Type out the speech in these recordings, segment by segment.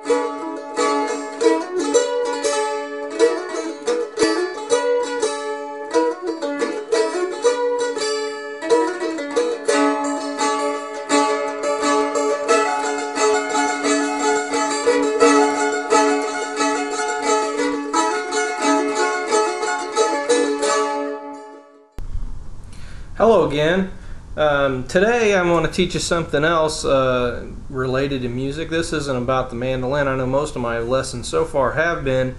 Hello again. Today I'm going to teach you something else related to music. This isn't about the mandolin. I know most of my lessons so far have been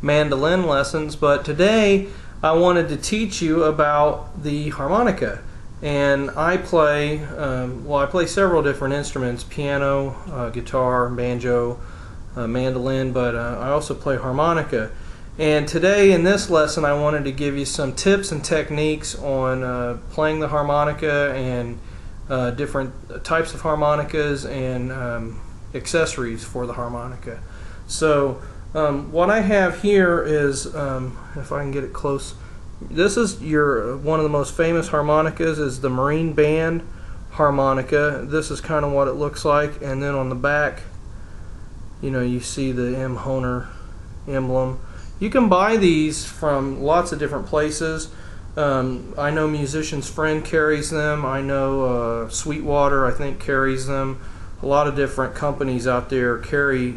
mandolin lessons, but today I wanted to teach you about the harmonica. And I play, I play several different instruments: piano, guitar, banjo, mandolin, but I also play harmonica. And today in this lesson I wanted to give you some tips and techniques on playing the harmonica and different types of harmonicas and accessories for the harmonica. So what I have here is, if I can get it close, this is one of the most famous harmonicas is the Marine Band harmonica. This is kind of what it looks like, and then on the back, you know, you see the M. Honer emblem. You can buy these from lots of different places. I know Musician's Friend carries them. I know Sweetwater, I think, carries them. A lot of different companies out there carry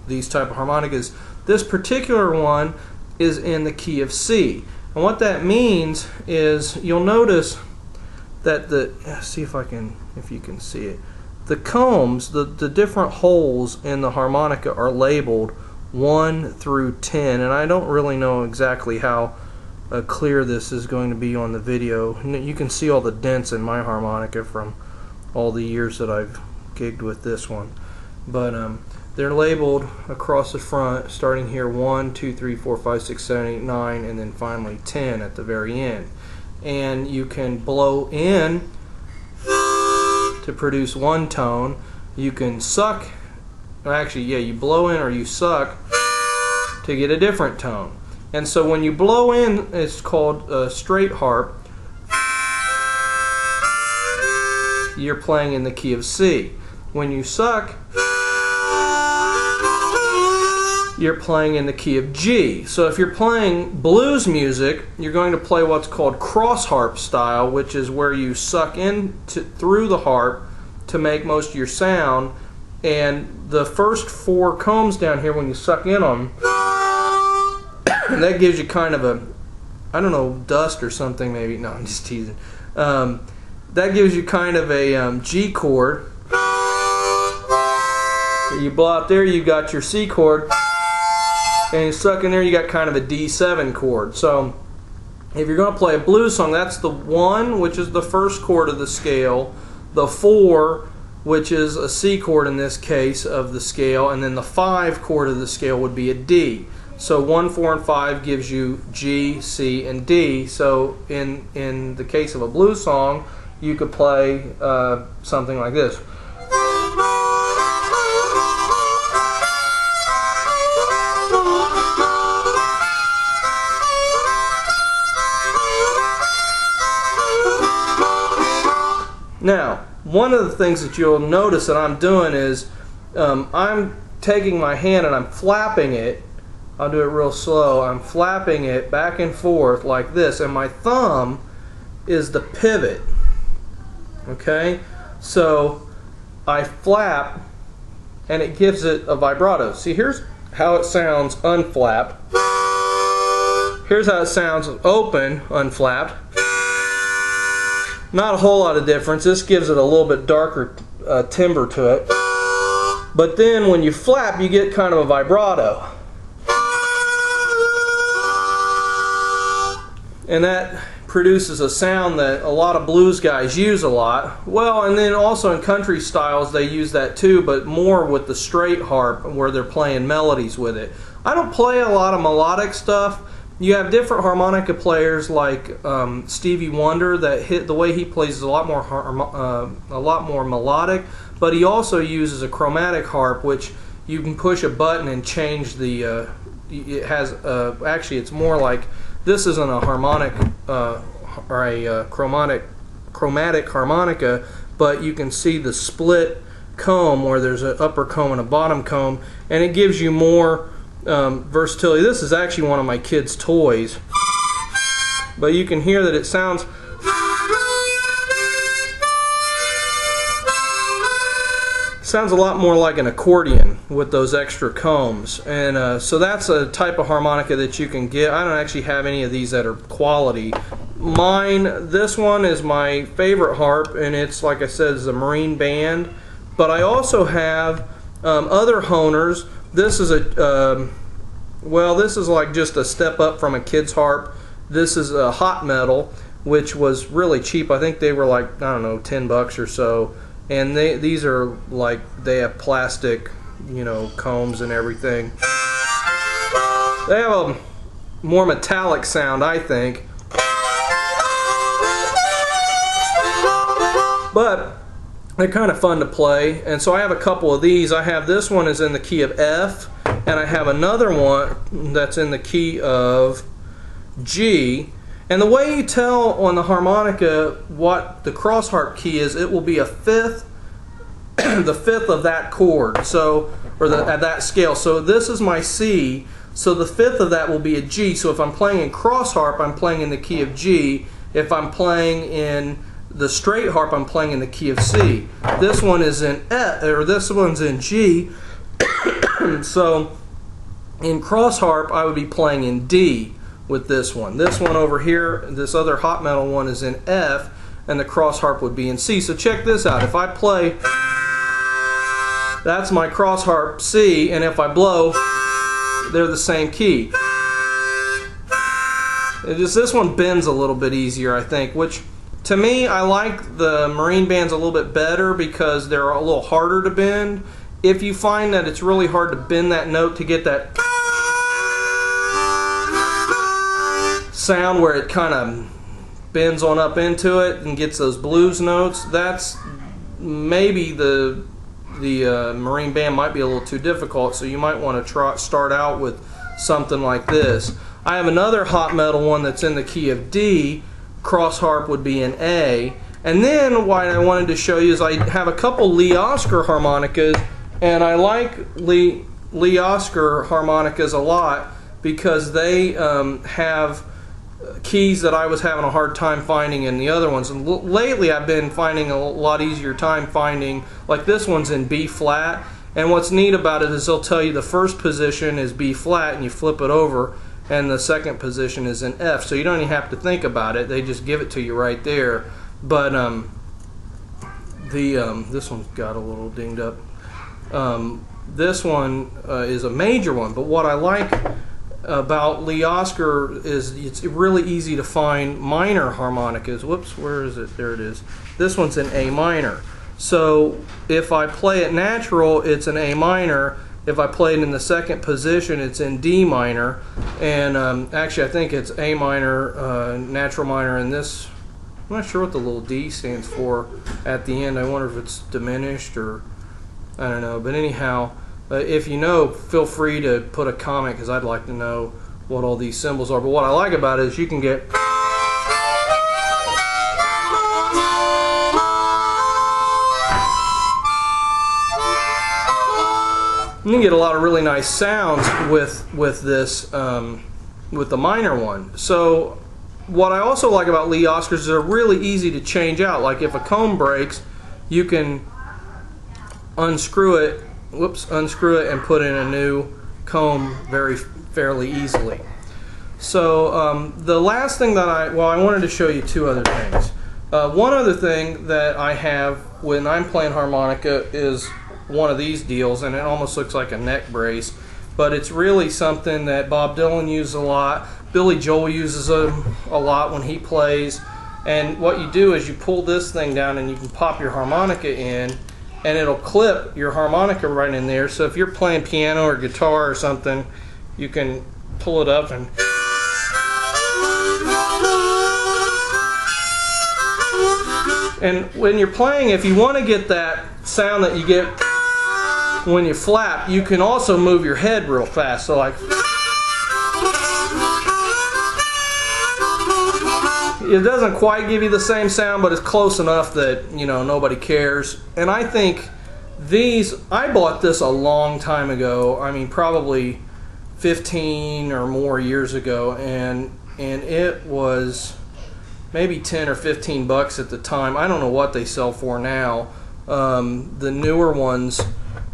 these type of harmonicas. This particular one is in the key of C. And what that means is, you'll notice that see if you can see it. The combs, the different holes in the harmonica are labeled 1 through 10, and I don't really know exactly how clear this is going to be on the video. You can see all the dents in my harmonica from all the years that I've gigged with this one, but they're labeled across the front, starting here 1, 2, 3, 4, 5, 6, 7, 8, 9, and then finally 10 at the very end. And you can blow in to produce one tone. You can suck. Actually, yeah, you blow in or you suck to get a different tone. And so when you blow in, it's called a straight harp. You're playing in the key of C. When you suck, you're playing in the key of G. So if you're playing blues music, you're going to play what's called cross harp style, which is where you suck in through the harp to make most of your sound. And the first 4 combs down here, when you suck in on them, that gives you kind of a, I don't know, dust or something maybe. No, I'm just teasing. That gives you kind of a G chord. You blow out there, you got your C chord, and you suck in there, you got kind of a D7 chord. So if you're going to play a blues song, that's the 1, which is the first chord of the scale, the 4, which is a C chord in this case of the scale, and then the 5 chord of the scale would be a D. So 1, 4, and 5 gives you G, C, and D. So in the case of a blues song, you could play something like this. Now, one of the things that you'll notice that I'm doing is I'm taking my hand and I'm flapping it. I'll do it real slow. I'm flapping it back and forth like this, and my thumb is the pivot. Okay? So I flap and it gives it a vibrato. See, here's how it sounds unflapped. Here's how it sounds open, unflapped. Not a whole lot of difference. This gives it a little bit darker timbre to it. But then when you flap, you get kind of a vibrato. And that produces a sound that a lot of blues guys use a lot. Well, and then also in country styles they use that too, but more with the straight harp where they're playing melodies with it. I don't play a lot of melodic stuff. You have different harmonica players like Stevie Wonder that the way he plays is a lot more melodic, but he also uses a chromatic harp, which you can push a button and change the. It has actually it's more like, this isn't a harmonic or a chromatic harmonica, but you can see the split comb, where there's an upper comb and a bottom comb, and it gives you more versatility. This is actually one of my kids' toys, but you can hear that it sounds a lot more like an accordion with those extra combs. And so that's a type of harmonica that you can get. I don't actually have any of these that are quality. This one is my favorite harp, and it's, like I said, is a marine band. But I also have other Honers. This is this is like just a step up from a kid's harp. This is a hot metal, which was really cheap. I think they were like, I don't know, $10 or so. And these are like, they have plastic, you know, combs and everything. They have a more metallic sound, I think. But they're kind of fun to play. And so I have a couple of these. I have this one is in the key of F, and I have another one that's in the key of G. And the way you tell on the harmonica what the cross harp key is, it will be a fifth, the fifth of that chord, so, or at that scale. So this is my C, so the fifth of that will be a G. So if I'm playing in cross harp, I'm playing in the key of G. If I'm playing in the straight harp, I'm playing in the key of C. This one is in F, or this one's in G. So in cross harp, I would be playing in D with this one. This one over here, this other hot metal one, is in F, and the cross harp would be in C. So check this out. If I play, that's my cross harp C, and if I blow, they're the same key. This one bends a little bit easier, I think, which to me, I like the marine bands a little bit better because they're a little harder to bend. If you find that it's really hard to bend that note to get that sound where it kind of bends on up into it and gets those blues notes, that's maybe the marine band might be a little too difficult, so you might want to start out with something like this. I have another hot metal one that's in the key of D. Cross harp would be in A. And then what I wanted to show you is I have a couple Lee Oscar harmonicas, and I like Lee Oscar harmonicas a lot because they have keys that I was having a hard time finding in the other ones. And lately I've been finding a lot easier time finding, like this one's in B flat, and what's neat about it is they'll tell you the first position is B flat and you flip it over, and the second position is in F, so you don't even have to think about it, they just give it to you right there. But this one's got a little dinged up. This one is a major one, but what I like about Lee Oscar is it's really easy to find minor harmonicas. Whoops, where is it? There it is. This one's in A minor. So if I play it natural, it's an A minor. If I play it in the second position, it's in D minor. And actually, I think it's A minor, natural minor, and this, I'm not sure what the little D stands for at the end. I wonder if it's diminished or I don't know. But anyhow, if you know, feel free to put a comment because I'd like to know what all these symbols are. But what I like about it is you can get a lot of really nice sounds with this with the minor one. So what I also like about Lee Oscars is they're really easy to change out. Like if a comb breaks, you can unscrew it and put in a new comb fairly easily. So the last thing that I wanted to show you two other things. One other thing that I have when I'm playing harmonica is one of these deals, and it almost looks like a neck brace, but it's really something that Bob Dylan uses a lot. Billy Joel uses them a lot when he plays. And what you do is you pull this thing down and you can pop your harmonica in, and it'll clip your harmonica right in there. So if you're playing piano or guitar or something, you can pull it up and when you're playing, if you want to get that sound that you get when you flap, you can also move your head real fast. So like, it doesn't quite give you the same sound, but it's close enough that, you know, nobody cares. And I think These, I bought this a long time ago. I mean, probably 15 or more years ago, and it was maybe 10 or 15 bucks at the time. I don't know what they sell for now. The newer ones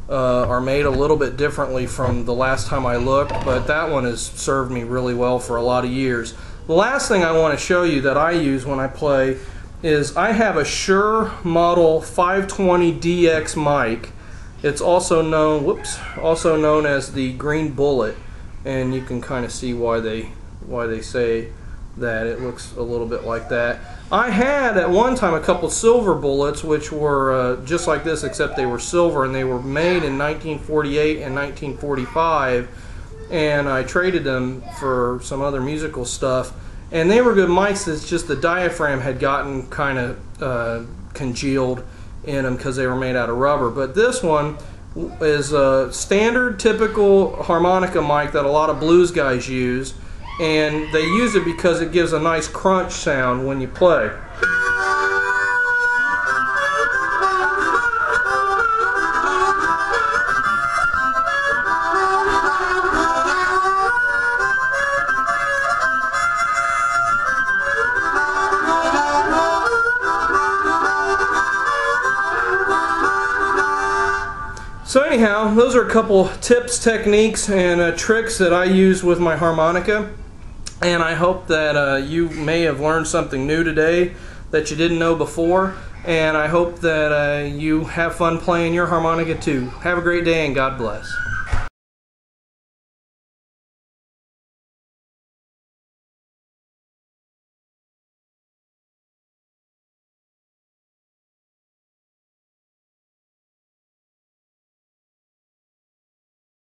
are made a little bit differently from the last time I looked, but that one has served me really well for a lot of years. The last thing I want to show you that I use when I play is I have a Shure Model 520DX mic. It's also known as the Green Bullet, and you can kind of see why they say that. It looks a little bit like that. I had at one time a couple silver bullets which were just like this, except they were silver, and they were made in 1948 and 1945, and I traded them for some other musical stuff, and they were good mics. It's just the diaphragm had gotten kind of congealed in them because they were made out of rubber. But this one is a standard typical harmonica mic that a lot of blues guys use, and they use it because it gives a nice crunch sound when you play. So anyhow, those are a couple tips, techniques, and tricks that I use with my harmonica. And I hope that you may have learned something new today that you didn't know before. And I hope that you have fun playing your harmonica too. Have a great day, and God bless.